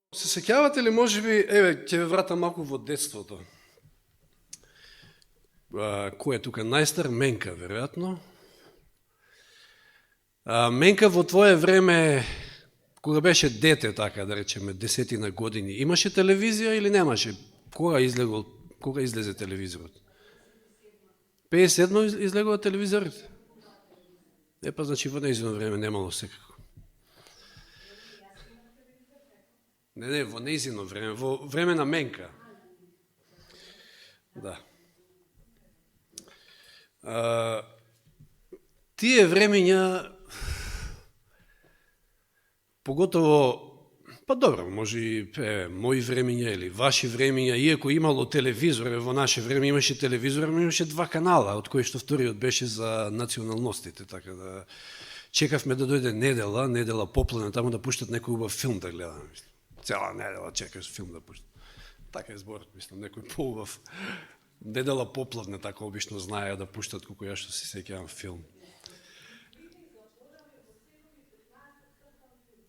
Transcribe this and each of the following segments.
Се сеќавате ли, може би, ќе ве вратам малку во детството. Кој е тука најстар? Менка, веројатно. Менка, во твое време, кога беше дете, така да речеме, 10 години, имаше телевизија или немаше? Кога излезе телевизорот? 57 излегува телевизорот? Па значи во нејзино време немало секако. Не, во нејзино време, во време на Менка. Да. Тие времења, поготово, па добро, може и мои времења или ваши времења, иако имало телевизор, во наше време имаше телевизор, имаше 2 канала, од кои што вториот беше за националностите, така да чекавме да дојде недела поплена, таму да пуштат некој убав филм да гледаме. Цела недела чекаш филм да пуштат. Така е зборот, мислам, некој поубав. Недела поплавне, така обично знаеа да пуштат, колку ја што се сеќавам филм.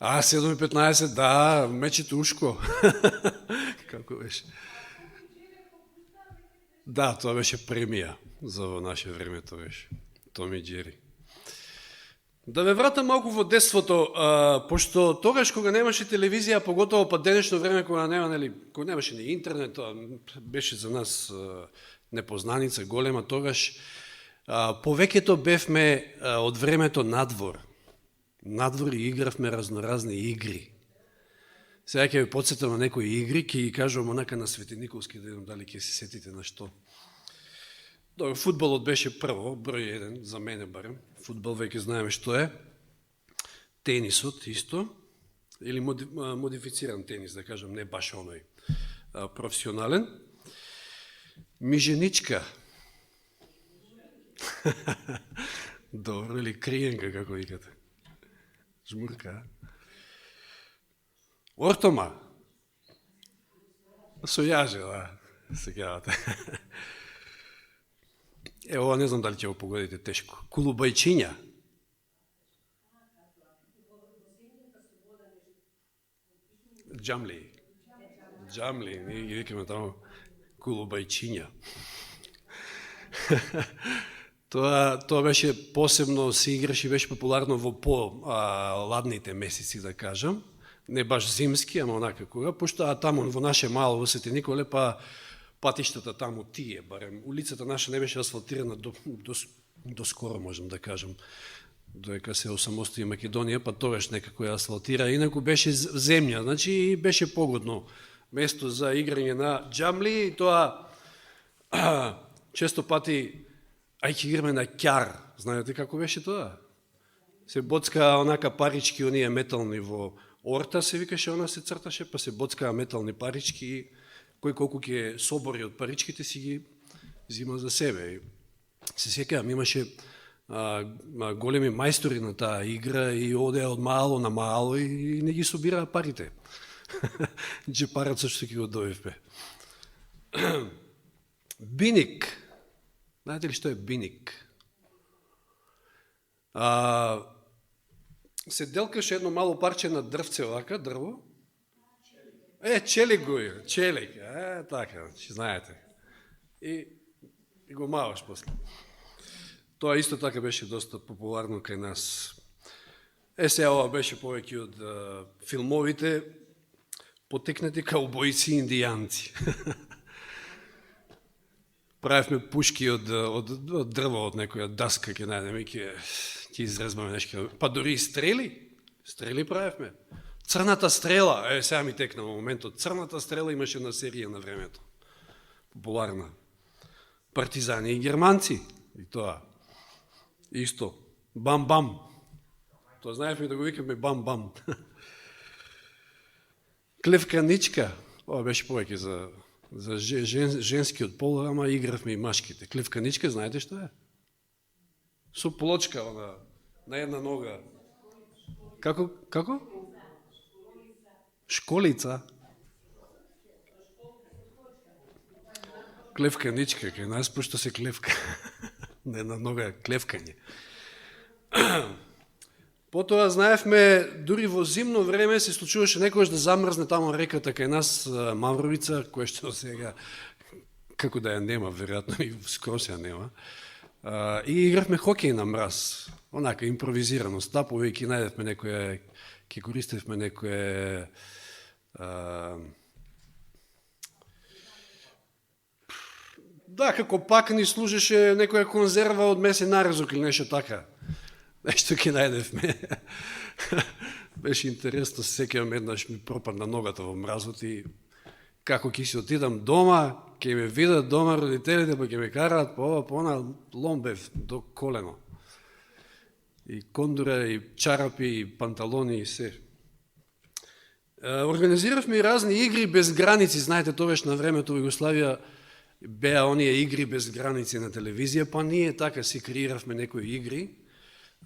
7:15, да, мечето ушко. Како беше? Да, тоа беше премија за во наше време, тоа беше. Том и Џери. Да ве вратам малку во детството, пошто тогаш кога немаше телевизија, поготово па денешно време кога немаше ни интернет, беше за нас непознаница голема тогаш, повеќето бевме од времето надвор. Надвор и игравме разноразни игри. Сега ќе ви подсетам на некои игри, ќе ги кажувам онака на Светениковски, да видам дали ќе се сетите на што. Добро, фудбалот беше прво, број 1, за мене барем. Фудбал веќе знаеме што е. Тенисот исто, или модифициран тенис, да кажам, не баш оној професионален. Миженичка. Добро, или криенка, како викате. Жмурка. Ортома. Со јаже, да, сеќавате. Ова не знам дали ќе го погодите тешко. Кулубајчиња. Джамли. Джамли, ние ги викаме тамо кулубајчиња. Тоа беше посебно, се играше и беше популарно во по-ладните месеци, да кажам. Не баш зимски, ама онака кога, пошто таму во наше мало во Свети Николе, па патиштата таму тие, барем, улицата наша не беше асфалтирана до скоро, можем да кажем, доека се осамостои Македонија, па тогаш некако ја асфалтира, инаку беше земја, значи беше погодно место за играње на џамли, и тоа често пати ќе играме на ќар, знаете како беше тоа? Се боцка онака парички, оние метални во орта, се викаше, она се црташе, па се боцкаа метални парички, кој колку ќе собори од паричките си ги зима за себе. Се сеќавам, имаше големи мајстори на таа игра и оде од мало на мало и не ги собираа парите. Джепарат со што ќе го добивме. Биник. Знаете ли што е биник? Се делкаше едно мало парче на дрвце, овака, дрво. Челик го е, челик, така, знаете. И го маваш после. Тоа исто така беше доста популарно кај нас. Сега ова беше повеќе од филмовите потекнати каубојци и индијанци. Правевме пушки од дрво, од некоја даска, ќе најдеме, ќе изрезбаме нешто. Па дори и стрели правевме. Црната стрела, сега ми текна во моментот, црната стрела имаше на серија на времето. Популарна. Партизани и германци, и тоа. Исто. Бам-бам. Тоа знаевме да го викаме бам-бам. Клевканичка, ова беше повеќе за женскиот пол, ама игравме и машките. Клевканичка, знаете што е? Со плочка, на една нога. Како? Школица. Клевканичка, кај нас, пошто се клевка. На една нога клевкање. Потоа знаевме, дури во зимно време се случуваше некојаш да замрзне тамо реката кај нас Мавровица, која што сега како да ја нема, веројатно и скоро се ја нема. И игравме хокеј на мраз, онака импровизирано, стапувајќи најдевме некоја, ќе користевме некоја да, како пак ни служеше некоја конзерва од месен нарезок или нешто така. Нешто ќе најдевме. Беше интересно, се сеќавам еднаш ми пропадна ногата во мразот и како ќе си отидам дома, ќе ме видат дома родителите, па ќе ме караат по ова, по она, ломбев до колено. И кондура, и чарапи, и панталони, и се. Организиравме и разни игри без граници, знаете, тогаш на времето во Југославија беа оние игри без граници на телевизија, па ние така си креиравме некои игри,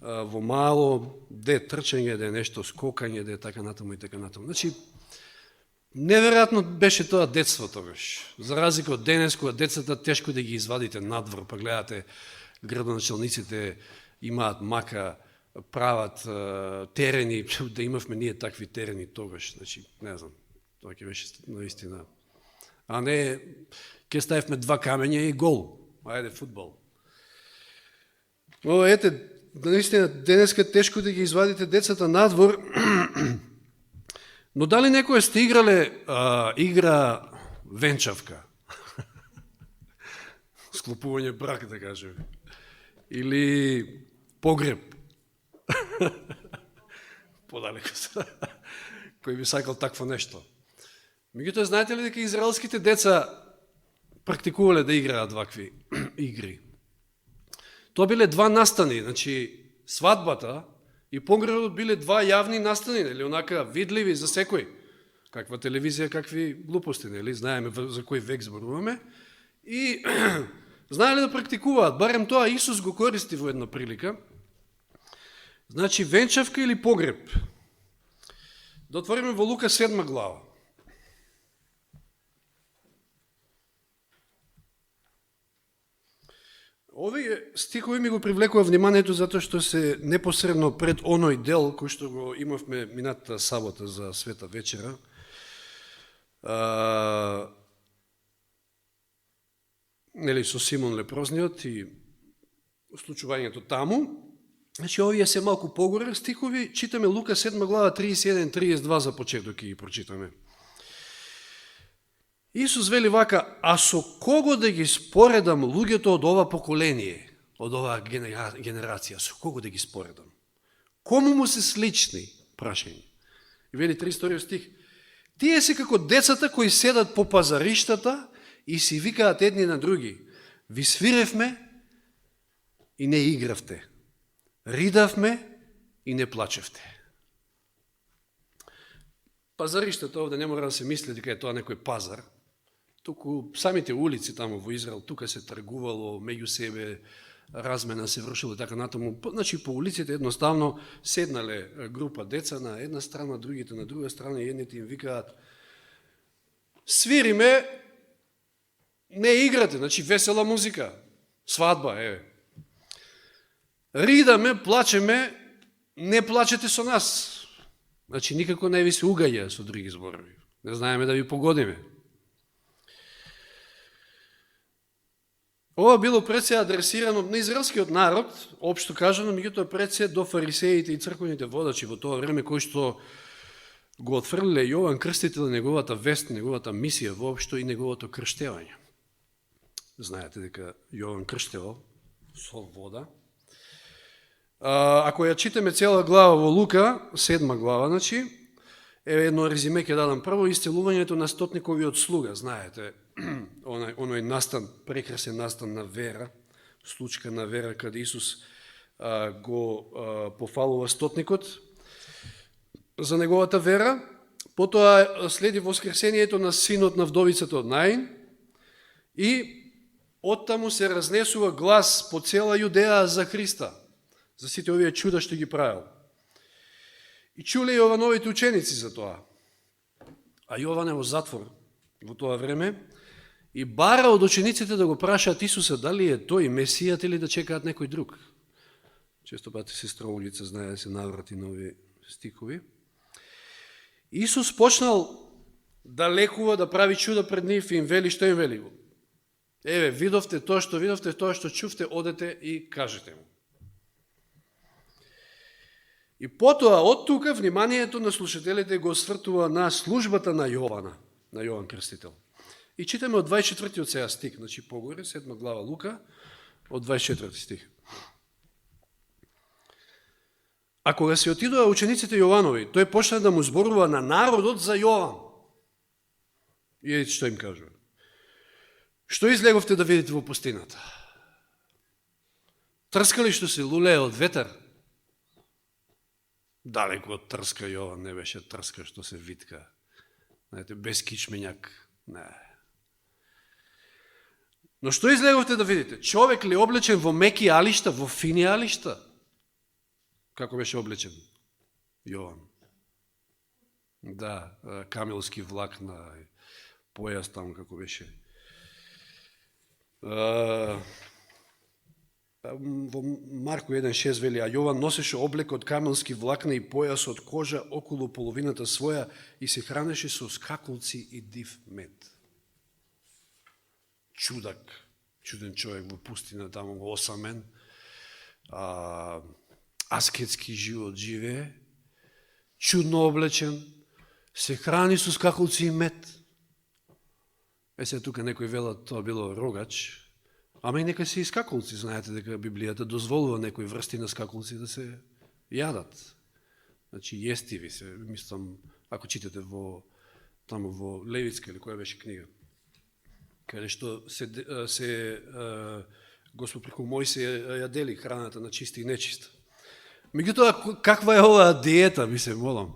во мало, де трчање, де нешто скокање, де така натаму и така натаму. Значи, неверојатно беше тоа детство тогаш. За разлика од денес, кога децата тешко да ги извадите надвор, па гледате градоначалниците имаат мака, прават терени, да имавме ние такви терени тогаш. Значи, не знам, тоа ќе беше наистина. А не, ќе ставивме 2 камења и гол. Ајде, фудбал. Но ете, наистина, денеска тешко да ги извадите децата надвор, но дали некоја сте играле игра венчавка? Склопување брак, да кажем. Или погреб? Подалеко се. Кој би сакал такво нешто? Меѓутоа, знаете ли дека израелските деца практикувале да играат вакви игри? Тоа биле 2 настани, значи свадбата и погребот биле 2 јавни настани, нели, онака видливи за секој. Каква телевизија, какви глупости, нели, знаеме за кој век зборуваме. И знаеле да практикуваат, барем тоа Исус го користи во една прилика. Значи, венчавка или погреб. Да отвориме во Лука 7 глава. Овие стихови ми го привлекува вниманието затоа што се непосредно пред оној дел кој што го имавме минатата сабота за Света вечера. Нели, со Симон Лепрозниот и случувањето таму. Значи, овие се малку погоре стихови, читаме Лука 7 глава 31-32 за почеток и ги прочитаме. Исус вели вака, а со кого да ги споредам луѓето од ова поколение, од оваа генерација, со кого да ги споредам? Кому му се слични? Прашање. И вели 32 стих, тие се како децата кои седат по пазариштата и си викаат едни на други, ви свиревме и не игравте, ридавме и не плачевте. Пазариштата овде не мора да се мисли дека е тоа некој пазар, туку самите улици тамо во Израел, тука се тргувало меѓу себе, размена се вршило така натаму. Значи по улиците едноставно седнале група деца на една страна, другите на друга страна и едните им викаат свириме, не играте, значи весела музика, свадба, еве. Ридаме, плачеме, не плачете со нас. Значи никако не ви се угаѓа со други зборови. Не знаеме да ви погодиме. Ова било пред се адресирано на израелскиот народ, општо кажано, меѓутоа пред се до фарисеите и црквените водачи во тоа време кои што го отфрлиле Јован Крстител, неговата вест, неговата мисија воопшто и неговото крштевање. Знаете дека Јован крштевал со вода. Ако ја читаме цела глава во Лука, 7 глава, значи, едно резиме ќе дадам. Прво, исцелувањето на стотниковиот слуга, знаете, оној настан, прекрасен настан на вера, случка на вера, каде Исус го пофалува стотникот за неговата вера. Потоа следи воскресението на синот на вдовицата од Наин и оттаму се разнесува глас по цела Јудеја за Христа, за сите овие чуда што ги правил. И чуле Јовановите ученици за тоа. А Јован е во затвор во тоа време и бара од учениците да го прашаат Исуса дали е тој Месијат или да чекаат некој друг. Често пати сестра Олица знае да се наврати на овие стихови. Исус почнал да лекува, да прави чуда пред нив и им вели, што им вели? Еве, видовте тоа што чувте, одете и кажете му. И потоа, од тука, вниманието на слушателите го свртува на службата на Јована, на Јован Крстител. И читаме од 24 од сега стих, значи погоре, 7 глава Лука, од 24 стих. А кога се отидоа учениците Јованови, тој почна да му зборува на народот за Јован. И едите што им кажува. Што излеговте да видите во пустината? Трска ли што се лулее од ветер? Далеко од трска Јован не беше трска што се витка. Знаете, без кичмењак. Не. Но што излеговте да видите? Човек ли облечен во меки алишта, во фини алишта? Како беше облечен Јован? Да, камелски влакна, појас таму како беше. Во Марко 1.6 вели, а Јован носеше облек од камелски влакна и појас од кожа околу половината своја и се хранеше со скакулци и див мед. Чудак, чуден човек во пустина, таму осамен, аскетски живот живее, чудно облечен, се храни со скакулци и мед. Се тука некој велат, тоа било рогач, ама и нека се и скакулци, знаете дека Библијата дозволува некои врсти на скакулци да се јадат. Значи, јестиви се, мислам, ако читате таму во Левицка или која беше книга, каде што Господ преку Мојсе ја дели храната на чиста и нечиста. Меѓутоа, каква е оваа диета, ми се молам?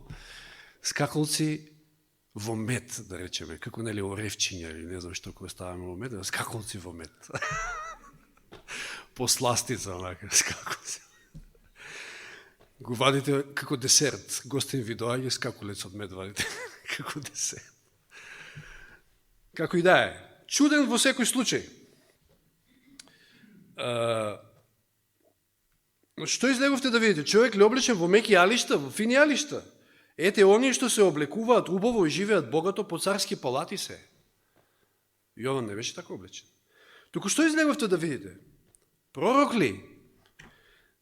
Скакулци во мед, да речеме, како нели оревчиња или не знам што кој ставаме во мед, скакулци во мед. Посластица, онака, скакулци. Го вадите како десерт. Гостин ви доаѓа, скакулец од мед вадите како десерт. Како и да е. Чуден во секој случај. Што излеговте да видите? Човек ли облечен во меки алишта, во фини алишта? Ете, оние што се облекуваат убаво и живеат богато по царски палати се. Јован не беше така облечен. Туку што излеговте да видите? Пророк ли?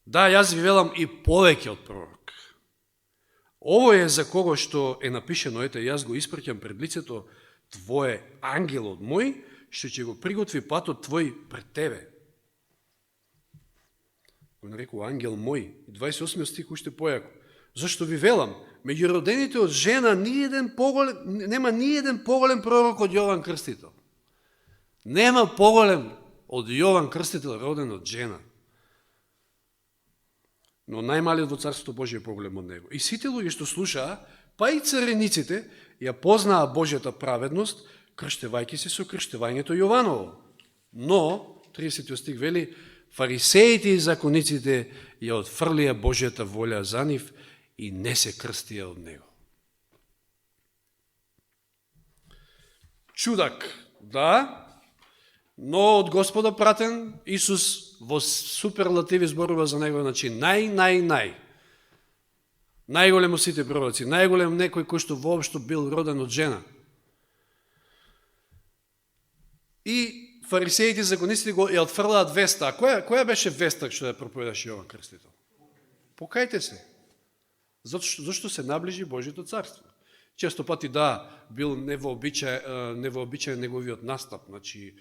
Да, јас ви велам и повеќе од пророк. Ово е за кого што е напишено, ете, јас го испраќам пред лицето твое ангелот мој, што ќе го приготви патот твој пред тебе. Го нарекува ангел мој. 28 стих уште појако. Зашто ви велам, меѓу родените од жена нема ни еден поголем пророк од Јован Крстител. Нема поголем од Јован Крстител роден од жена. Но најмалиот во Царството Божие е поголем од него. И сите луѓе што слушаа, па и царениците, ја познаа Божјата праведност, крштевајќи се со крштевањето Јованово. Но, 30 стих вели, фарисеите и закониците ја отфрлија Божјата волја за нив и не се крстија од него. Чудак, да, но од Господа пратен, Исус во суперлативи зборува за него, значи најголем од сите пророци, најголем некој кој што воопшто бил роден од жена. И фарисеите и закониците го ја отфрлаат веста. А која беше веста што ја проповедаше Јован Крстител? Покајте се. Зашто се наближи Божјето царство. Често пати бил невообичаен неговиот настап. Значи,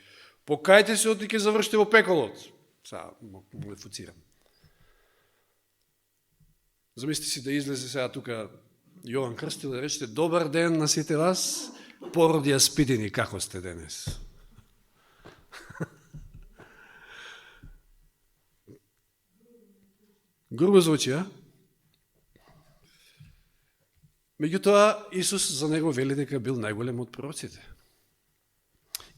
покајте се, оти ќе завршите во пеколот. Сега, му лефуцирам. Замислите си да излезе сега тука Јован Крстител и речете: добар ден на сите вас, породи аспидини, како сте денес? Грубо звучи, а? Меѓутоа, Исус за него вели дека бил најголем од пророците.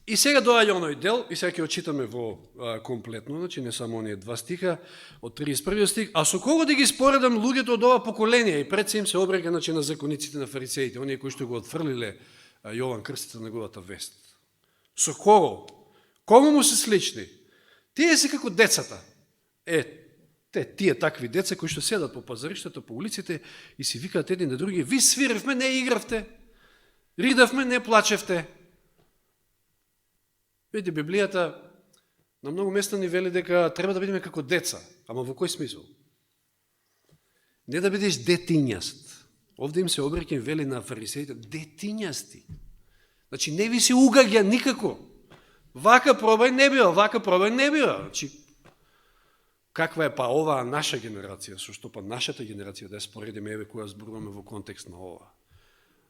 И сега доаѓа оној дел, и сега ќе очитаме во комплетно, значи не само оние два стиха, од 31 стих, а со кого да ги споредам луѓето од ова поколение? И пред се им се обрега, значи, на закониците, на фарисеите, оние кои што го отфрлиле Јован Крстител неговата вест. Со кого? Кому му се слични? Тие се како децата. Тие такви деца кои што седат по пазариштата, по улиците и си викаат едни на други: ви свиревме, не игравте, ридавме, не плачевте. Видите, Библијата на многу места ни вели дека треба да бидеме како деца. Ама во кој смисол? Не да бидеш детињаст. Овде им се обраќа и вели на фарисеите: детињасти. Значи не ви се угаѓа никако. Вака пробај не бива, вака пробај не бива. Значи, каква е па оваа наша генерација, со што па нашата генерација, да ја споредиме, еве која зборуваме во контекст на ова.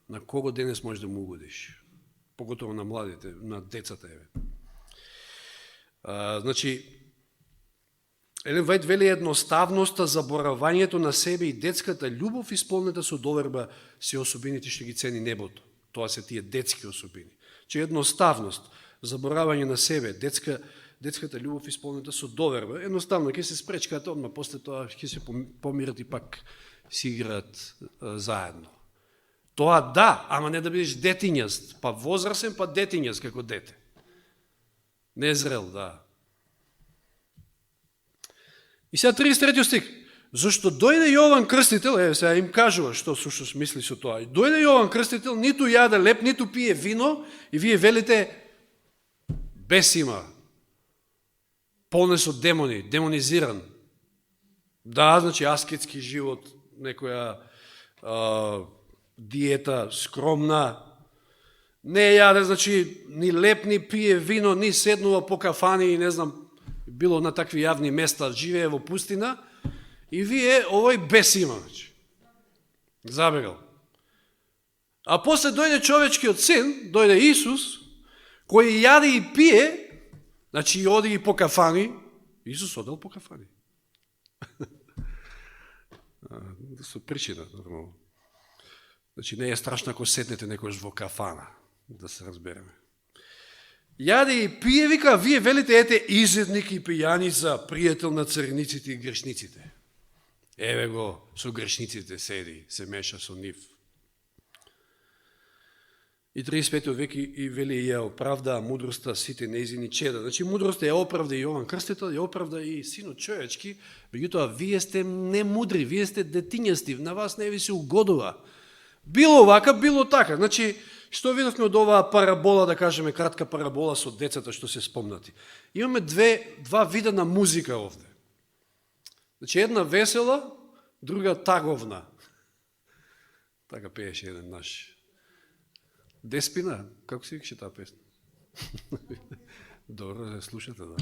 На кого денес можеш да му угодиш? Поготово на младите, на децата, еве. Значи, Елен Вајд вели: едноставноста, заборавањето на себе и детската љубов исполнета со доверба се особините што ги цени небото. Тоа се тие детски особини. Че едноставност, заборавање на себе, детската љубов исполнета со доверба, едноставно ќе се спречкаат, одма после тоа ќе се помират и пак си играат заедно. Тоа да, ама не да бидеш детињаст, па возрасен, па детињаст како дете. Незрел, да. И сега 33 стих. Зашто дојде Јован Крстител, сега им кажува што сушност мисли со тоа. Дојде Јован Крстител, ниту јаде леп, ниту пие вино, и вие велите: бес има, полне со демони, демонизиран. Да, значи аскетски живот, некоја диета скромна, не јаде, значи, ни леп, ни пие вино, ни седнува по кафани и не знам, било на такви јавни места, живее во пустина, и вие овој бес има, значи. Забегал. А после дојде човечкиот син, дојде Исус, кој јаде и пие, значи оди и по кафани. Исус одел по кафани. Со причина, нормално. Значи не е страшно ако седнете некојаш во кафана, да се разбереме. Јаде и пие, вика, вие велите: ете, изедник и пијаница, пријател на цариниците и грешниците. Еве го, со грешниците седи, се меша со нив. И 35 век и вели: ја оправдаа мудроста сите нејзини чеда. Значи мудроста ја оправда и Јован Крстител, ја оправда и синот човечки, меѓутоа вие сте немудри, вие сте детињасти, на вас не ви се угодува. Било вака, било така. Значи, што видовме од оваа парабола, да кажеме кратка парабола со децата што се спомнати? Имаме два вида на музика овде. Значи, една весела, друга таговна. Така пееше еден наш. Деспина, како се викаше таа песна? Добро да слушате, да.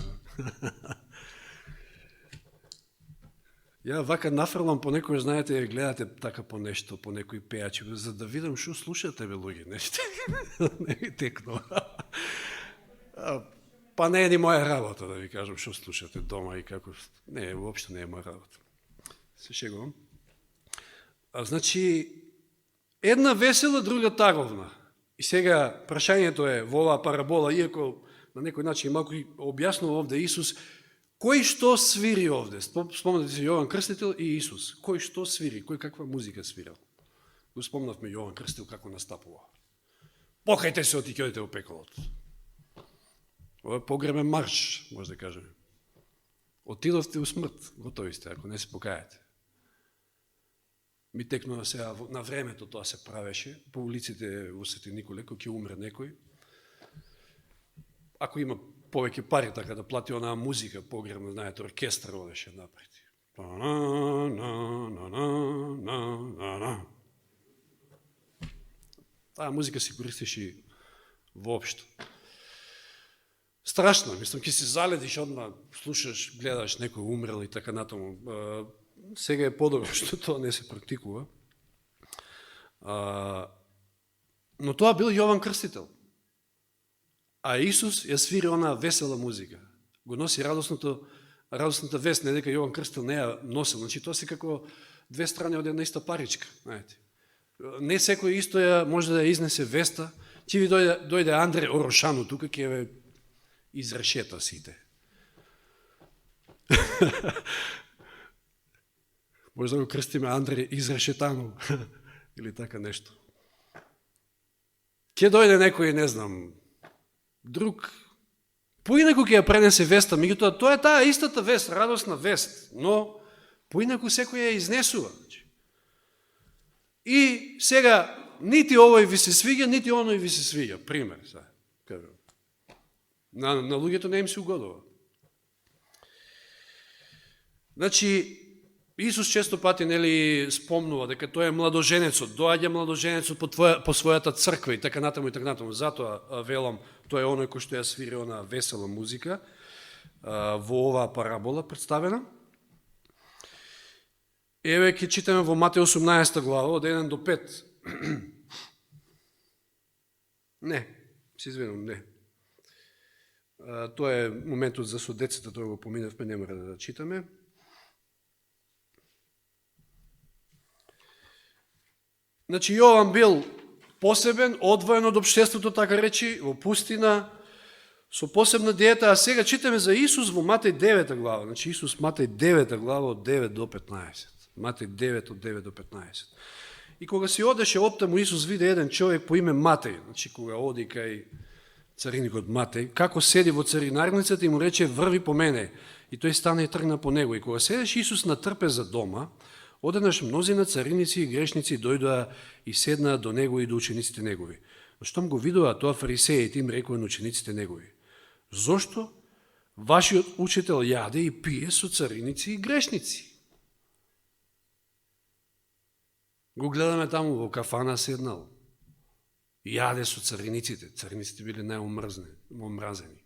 Ја вака нафрлам по некој, знаете, гледате така по нешто, по некој пејач, за да видам што слушате, бе, луѓе, нешто. Не ми текнува. Па не е ни моја работа, да ви кажам што слушате дома и како... Не, уопшто не е моја работа. Се шегувам. Значи, една весела, друга таговна. И сега прашањето е во оваа парабола, иако на некој начин малку објаснува овде Исус, кој што свири овде? Спомнате се Јован Крстител и Исус. Кој што свири? Кој каква музика свирал? Го спомнавме Јован Крстител како настапува. Покајте се, оти ќе одите во пеколот. Ова е погребен марш, може да кажеме. Отидовте у смрт, готови сте, ако не се покајате. Ми текнува сега на времето тоа се правеше, по улиците во Свети Николе, кој ќе умре некој. Ако има повеќе пари така да плати онаа музика погребна, знаете, оркестар одеше напред. Таа музика се користеше воопшто. Страшно, мислам, ќе се заледиш, одма слушаш, гледаш некој умрел и така натаму. Сега е подобро што тоа не се практикува. Но тоа бил Јован Крстител. А Исус ја свири онаа весела музика. Го носи радосната вест, не дека Јован Крстител не ја носил. Значи тоа се како две страни од една иста паричка, знаете. Не секој исто може да ја изнесе веста. Ќе ви дојде Андре Орошану тука, ќе ве изрешета сите. Може да го крстиме Андре Изрешетану или така нешто. Ќе дојде некој, не знам, друг, поинако ќе ја пренесе веста, меѓутоа тоа е таа истата вест, радосна вест, но Поинаку секој ја изнесува. И сега, нити овој ви се свиѓа, нити оној ви се свиѓа. Пример, кажам. На луѓето не им се угодува. Значи, Исус често пати спомнува дека тој е младоженецот, доаѓа младоженецот по својата црква и така натаму и така натаму. Затоа велам, тој е оној кој што ја свири она весела музика во оваа парабола представена. Еве ќе читаме во Матеј 18 глава од 1 до 5. Не, се извинувам, не. Тоа е моментот за со децата, тоа го поминавме, не мора да читаме. Значи, Јован бил посебен, одвоен од општеството, така речи, во пустина, со посебна диета, а сега читаме за Исус во Матеј 9 глава. Значи, Исус Матеј 9 глава од 9 до 15. Матеј 9 од 9 до 15. И кога си одеше оттаму, Исус виде еден човек по име Матеј, значи, кога оди кај цариникот Матеј, како седи во царинарницата и му рече, врви по мене. И тој стана и тргна по него. И кога седеше Исус на трпеза дома, одеднаш мнозина цариници и грешници дојдоа и седнаа до него и до учениците негови. Но штом го видоа тоа фарисеите, им рекоа на учениците негови: зошто вашиот учител јаде и пие со цариници и грешници? Го гледаме таму во кафана седнал. Јаде со цариниците. Цариниците биле најомразени.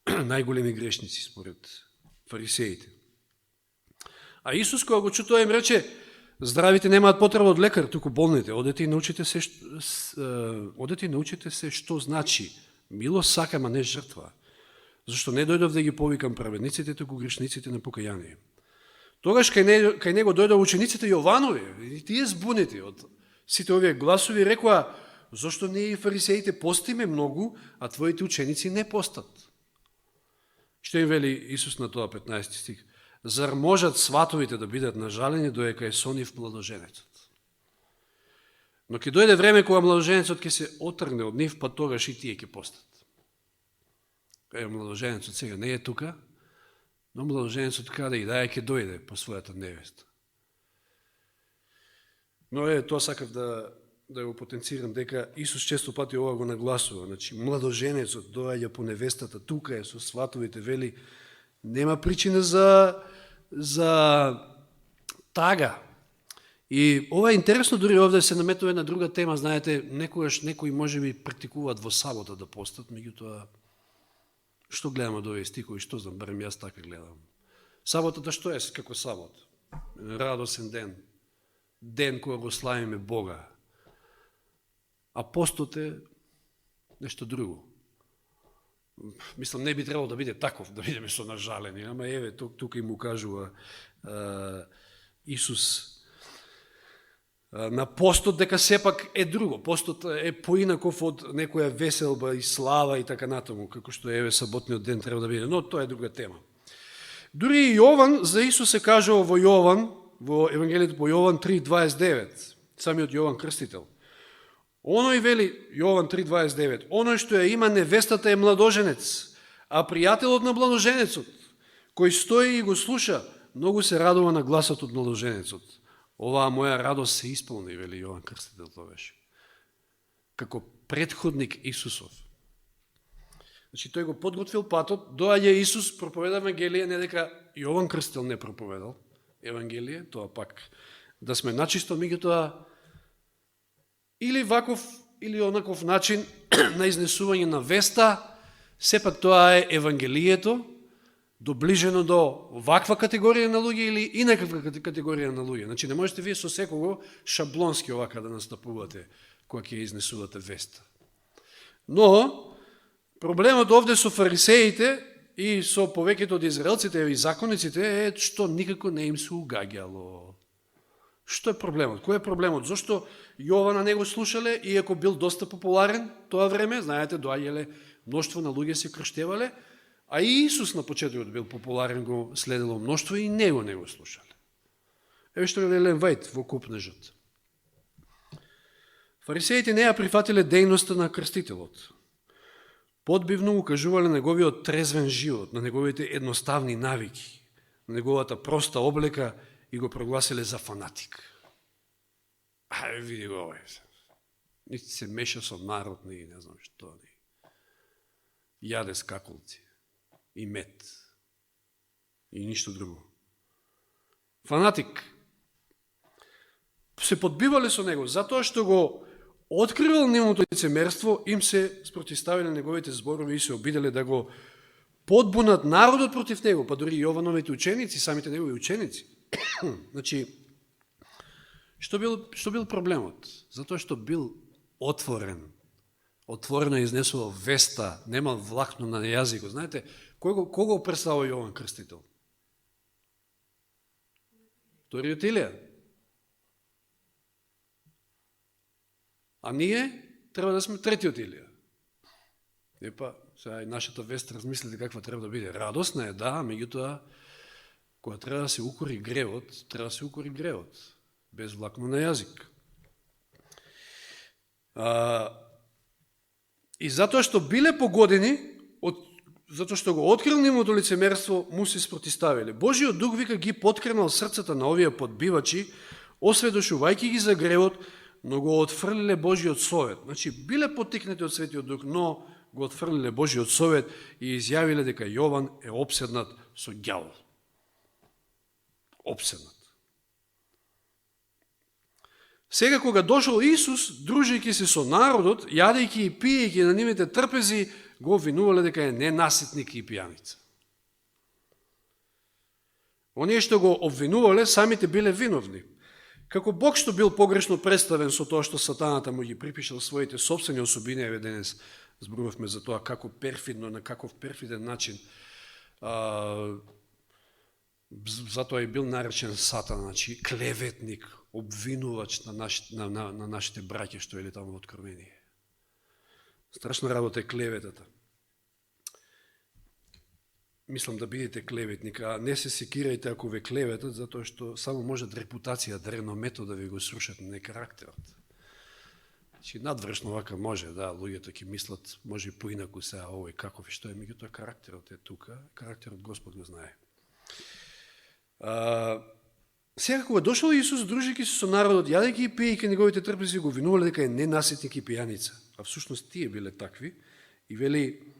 Најголеми грешници според фарисеите. А Исус, кога го чу тоа, им рече: здравите немаат потреба од лекар, туку болните. Одете и научите се што значи милост сакам, а не жртва. Зашто не дојдов да ги повикам праведниците, туку грешниците на покаяние. Тогаш кај него дојдоа учениците Јованови, и тие збунети од сите овие гласови, рекоа: зашто ние и фарисеите постиме многу, а твоите ученици не постат? Што им вели Исус на тоа 15 стих? Зар можат сватовите да бидат нажалени доека е со нив младоженецот? Но ќе дојде време кога младоженецот ќе се отргне од нив, па тогаш и тие ќе постат. Кај младоженецот сега не е тука, но младоженецот каде и да ќе дојде по својата невеста. Но тоа сакав да го потенцирам, дека Исус често пати ова го нагласува. Значи, младоженецот доаѓа по невестата, тука е со сватовите, вели, нема причина за тага. И ова е интересно, дури овде се наметува една друга тема, знаете, некогаш некои може би практикуваат во сабота да постат, меѓутоа, што гледам од овие стихови, што знам, барем јас така гледам. Саботата што е како сабот? Радосен ден. Ден кога го славиме Бога. А постот е нешто друго. Мислам, не би требало да биде таков, да бидеме со нажалени, ама еве, тука им укажува Исус на постот, дека сепак е друго. Постот е поинаков од некоја веселба и слава и така натаму, како што еве саботниот ден треба да биде, но тоа е друга тема. Дури и Јован, за Исус се кажува во Јован, во Евангелието по Јован 3.29, самиот Јован Крстител. Оној вели, Јован 3.29, оној што ја има невестата е младоженец, а пријателот на младоженецот, кој стои и го слуша, многу се радува на гласот од младоженецот. Оваа моја радост се исполни, вели Јован Крстител беше. Како предходник Исусов. Значи, тој го подготвил патот, доаѓа Исус, проповеда Евангелие, не дека Јован Крстител не проповедал Евангелие, тоа пак да сме начисто, меѓутоа или ваков, или онаков начин на изнесување на веста, сепак тоа е Евангелието, доближено до ваква категорија на луѓе или инаква категорија на луѓе. Значи, не можете вие со секого шаблонски овака да настапувате кога ќе изнесувате веста. Но, проблемот овде со фарисеите и со повеќето од израелците и законниците е што никако не им се угаѓало. Што е проблемот? Кој е проблемот? Зошто Јована не го слушале, иако бил доста популарен тоа време, знаете, доаѓале мноштво на луѓе се крштевале, а и Исус на почетокот бил популарен, го следело мноштво и него не го слушале. Еве што вели Елен Вајт во Купнежот. Фарисеите не ја прифатиле дејноста на крстителот. Подбивно укажувале неговиот трезвен живот, на неговите едноставни навики. на неговата проста облека и го прогласиле за фанатик. Види го овој. Нити се меша со народ, не знам што. Јаде скакулци и мед. И ништо друго. Фанатик. Се подбивале со него, затоа што го откривал неговото лицемерство, им се спротивставиле неговите зборови и се обиделе да го подбунат народот против него, па дори Јовановите ученици, самите негови ученици. Значи, што бил проблемот? Затоа што бил отворен. Отворено изнесувал веста, немал влахно на јазикот. Знаете, кого представува Јован Крстител? Вториот Илија. А ние треба да сме третиот Илија. Епа, сега и нашата вест, размислите каква треба да биде. Радосна е, да, меѓутоа, кога треба да се укори гревот, треба да се укори гревот, без влакно на јазик. И затоа што биле погодени, затоа што го открил нивното лицемерство, му се спротиставиле. Божиот дух, вика, ги подкренал срцата на овие подбивачи, осведочувајќи ги за гревот, но го отфрлиле Божиот совет. Значи, биле поттикнати од Светиот Дух, но го отфрлиле Божиот совет и изјавиле дека Јован е опседнат со ѓавол. Опседнат. Сега, кога дошол Исус, дружејќи се со народот, јадејќи и пиејќи на нивните трпези, го обвинувале дека е ненаситник и пијаница. Оние што го обвинувале, самите биле виновни. Како Бог што бил погрешно представен со тоа што сатаната му ги припишал своите собствени особини, еве денес зборувавме за тоа како перфидно, на каков перфиден начин, затоа и бил наречен Сатан, значи клеветник, обвинувач на нашите браќа што е таму во Откровение. Страшна работа е клеветата. Мислам да бидете клеветник, а не се секирајте ако ве клеветат, затоа што само можат репутацијата, реномето да ви го срушат, не карактерот. Значи, надвршно вака може, да, луѓето ќе мислат, може и поинаку сега, овој каков и што е, меѓутоа карактерот е тука, карактерот Господ го знае. Сега, кога дошол Исус, дружејќи се со народот, јадејќи и пиејќи неговите трпези, го винувале дека е ненаситник и пијаница. А всушност тие биле такви и вели,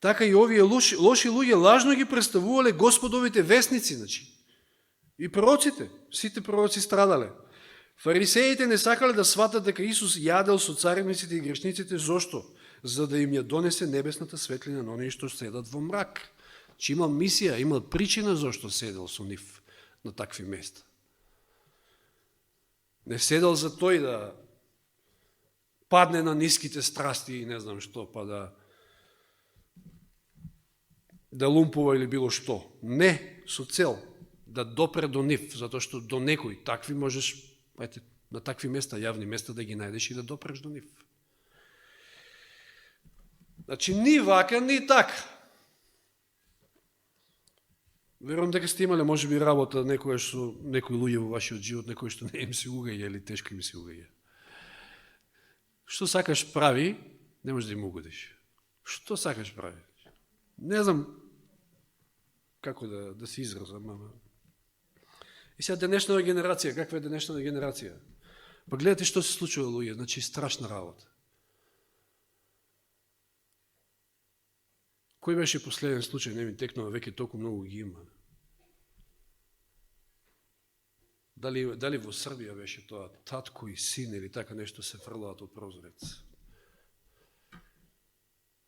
така и овие лоши луѓе лажно ги представувале Господовите вестници, значи. И пророците, сите пророци страдале. Фарисеите не сакале да сватат дека Исус јадел со царевниците и грешниците, зошто? За да им ја донесе небесната светлина на оние што седат во мрак. Че имал мисија, имал причина зошто седел со нив на такви места. Не седел за тој да падне на ниските страсти и не знам што, па да лумпува или било што. Не, со цел да допре до нив, затоа што до некој такви можеш, на такви места, јавни места, да ги најдеш и да допреш до нив. Значи, ни вака, ни така. Верувам дека сте имале, може би, работа некојаш со некои луѓе во вашиот живот, некои што не им се угаја или тешко им се угаја. Што сакаш прави, не можеш да им угодиш. Што сакаш прави? Не знам како да се изразам, ама. И сега денешната генерација, каква е денешната генерација? Па гледате што се случува, луѓе, значи страшна работа. Кој беше последен случај, не ми текнува, веќе толку многу ги има. Дали во Србија беше тоа, татко и син или така нешто се фрлаат од прозорец?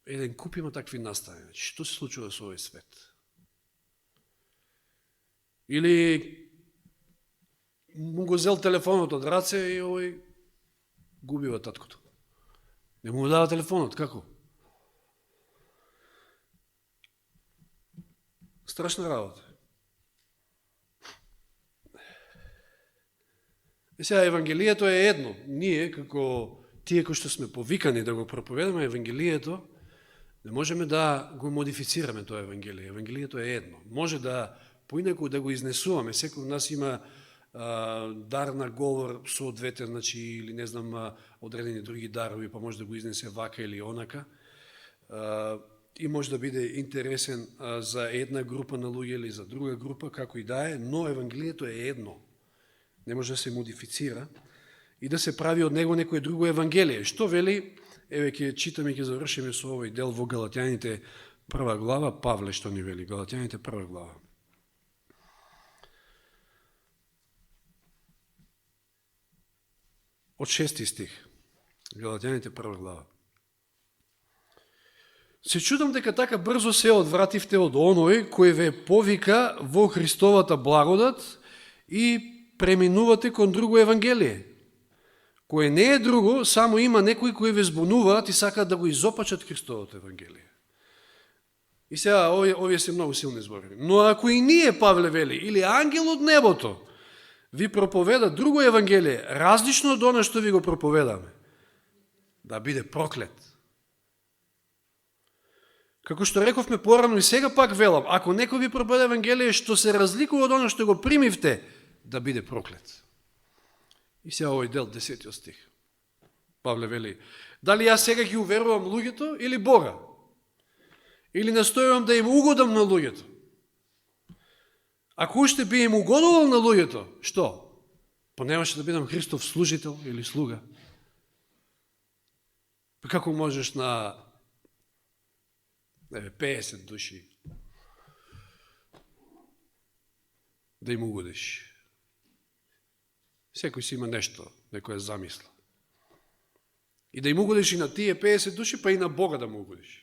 Еден куп има такви настави. Што се случува со овој свет? Или му го зел телефонот од раце и овој губива таткото. Не му дава телефонот, како? Страшна работа. И сега Евангелието е едно. Ние, како тие кои што сме повикани да го проповедаме Евангелието, не можеме да го модифицираме тоа Евангелие. Евангелието е едно. Може да поинаку да го изнесуваме. Секој од нас има дар на говор со двете, значи, или не знам, одредени други дарови, па може да го изнесе вака или онака. и може да биде интересен за една група на луѓе или за друга група, како и да е, но Евангелието е едно. Не може да се модифицира и да се прави од него некое друго Евангелие. Што вели, еве ќе читаме, ќе завршиме со овој дел во Галатјаните 1 глава, Павле што ни вели, Галатјаните 1 глава. Од 6 стих, Галатјаните 1 глава. Се чудам дека така брзо се одвративте од оној кој ве повика во Христовата благодат и преминувате кон друго Евангелие, кое не е друго, само има некои кои ве збунуваат и сакаат да го изопачат Христовото Евангелие. И сега, овие се многу силни збори. Но ако и ние, Павле вели, или ангел од небото, ви проповеда друго Евангелие, различно од оно што ви го проповедаме, да биде проклет. Како што рековме порано и сега пак велам, ако некој ви проповеда Евангелие што се разликува од оно што го примивте, да биде проклет. И сега овој дел, 10 стих. Павле вели, дали јас сега ги уверувам луѓето или Бога? Или настојувам да им угодам на луѓето? Ако уште би им угодувал на луѓето, што? Па немаше да бидам Христов служител или слуга. Па како можеш на 50 души да им угодиш? Секој си има нешто, некоја замисла. И да им угодиш и на тие 50 души, па и на Бога да му угодиш.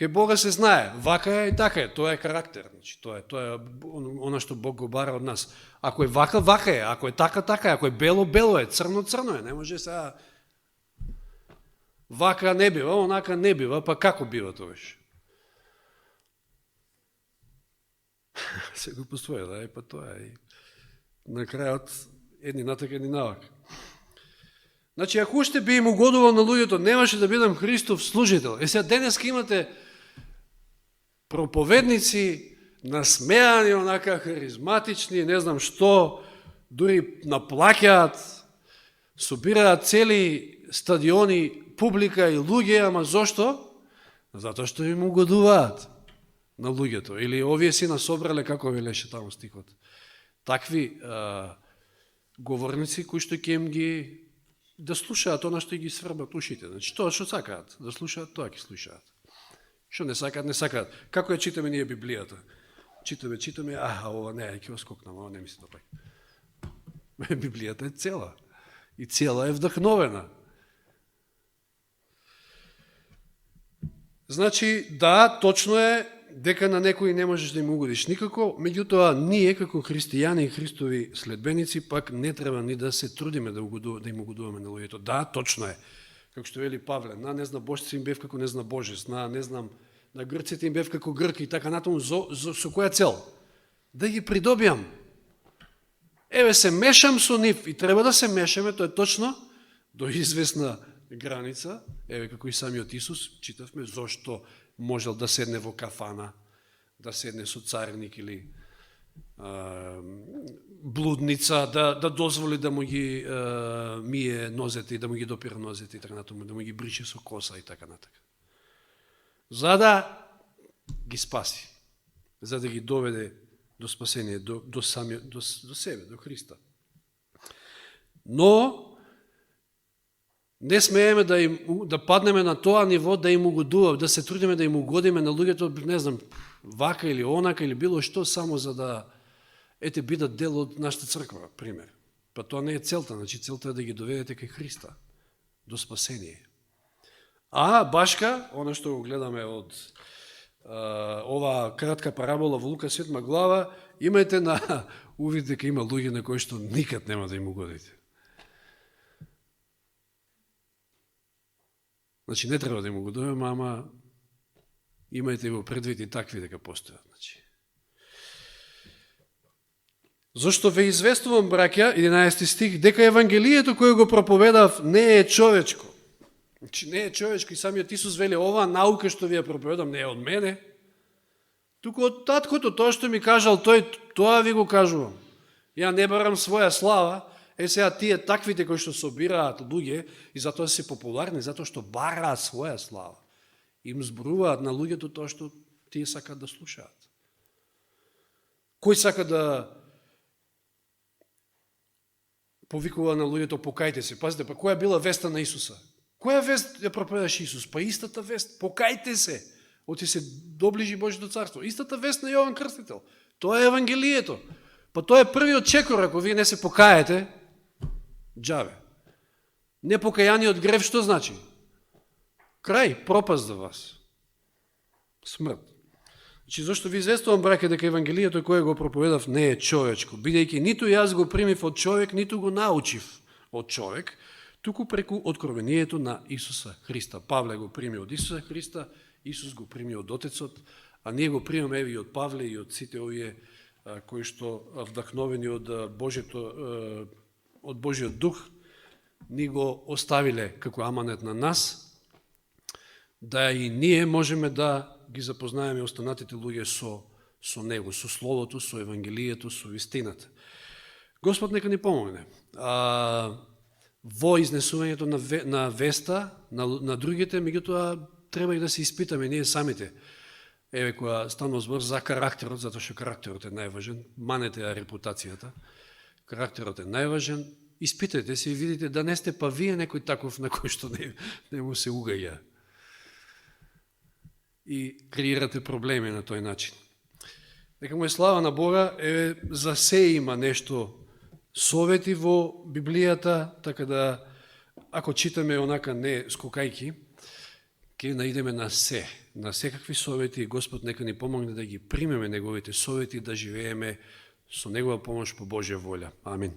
Кај Бога се знае, вака е и така е, тоа е карактер. Значи, тоа е она што Бог го бара од нас. Ако е вака, вака е, ако е така, така е, ако е бело, бело е, црно, црно е. Не може сега вака не бива, онака не бива, па како бива тоа? Се го постоја, да, па тоа е. На крајот, едни натака, едни навак. Значи, ако уште би им угодувал на луѓето, немаше да бидам Христов служител. Е сега денеска имате проповедници, насмеани, онака харизматични, не знам што, дури наплаќаат, собираат цели стадиони, публика и луѓе, ама зошто? Затоа што им угодуваат на луѓето. Или овие си насобрале, како велеше таму стихот. Такви говорници кои што ќе им ги да слушаат она што ги сврбат ушите. Значи, тоа што сакаат да слушаат, тоа ќе слушаат. Што не сакаат, не сакаат. Како ја читаме ние Библијата? Читаме, ова не, ќе оскокнам, ова не ми се допаѓа. Библијата е цела. И цела е вдахновена. Значи, да, точно е дека на некои не можеш да им угодиш никако, меѓутоа ние како христијани и Христови следбеници пак не треба ни да се трудиме да им угодуваме на луѓето. Да, точно е. Како што вели Павле, на не зна божци им бев како не зна божец, на не знам, на грците им бев како грки и така натаму, со која цел? Да ги придобиам. Еве се мешам со нив и треба да се мешаме, тоа е точно, до известна граница, еве како и самиот Исус, читавме зошто можел да седне во кафана, да седне со царник или блудница, да дозволи да му ги мие нозете и да му ги допира нозете и така натаму, да му ги бриче со коса и така натака. За да ги спаси, за да ги доведе до спасение, до себе, до Христа. Но не смееме да паднеме на тоа ниво, да им угодуваме, да се трудиме да им угодиме на луѓето, не знам, вака или онака или било што, само за да бидат дел од нашата црква, пример. Па тоа не е целта, значи целта е да ги доведете кај Христа, до спасение. А башка, она што го гледаме од ова кратка парабола во Лука 7 глава, имајте на увид дека има луѓе на кои што никад нема да им угодите. Значи, не треба да им угодуваме, ама имајте во предвид и такви дека постојат. Значи. Зошто ве известувам, браќа, 11 стих, дека Евангелието кое го проповедав не е човечко. Значи, не е човечко и самиот Исус вели, ова наука што ви ја проповедам не е од мене, туку од таткото, тоа што ми кажал тој, тоа ви го кажувам. Ја не барам своја слава. Е сега тие таквите кои што собираат луѓе и затоа се популарни, затоа што бараат своја слава. Им зборуваат на луѓето тоа што тие сакаат да слушаат. Кој сака да повикува на луѓето покајте се? Пазите, па која била веста на Исуса? Која вест ја проповедаше Исус? Па истата вест, покајте се, оти се доближи Божјото царство. Истата вест на Јован Крстител. Тоа е Евангелието. Па тоа е првиот чекор, ако вие не се покаете, џаве. Непокајаниот грев што значи? Крај, пропаст за вас. Смрт. Значи, зашто ви известувам, браке, дека Евангелието кое го проповедав не е човечко, бидејќи ниту јас го примив од човек, ниту го научив од човек, туку преку откровението на Исуса Христа. Павле го прими од Исуса Христа, Исус го прими од Отецот, а ние го примаме и од Павле и од сите овие кои што вдахновени од Божиот дух, ни го оставиле како аманет на нас, да и ние можеме да ги запознаеме останатите луѓе со него, со Словото, со Евангелието, со вистината. Господ нека ни помогне. Во изнесувањето на веста, на другите, меѓутоа треба и да се испитаме ние самите. Еве, кога станува збор за карактерот, затоа што карактерот е најважен, манете ја репутацијата, карактерот е најважен, испитајте се и видите да не сте па вие некој таков на кој што не му се угаја. И креирате проблеми на тој начин. Нека му е слава на Бога, за се има нешто совети во Библијата, така да, ако читаме онака не скокајки, ќе наидеме на секакви совети, Господ нека ни помогне да ги примеме неговите совети, да живееме со негова помош по Божја волја. Амин.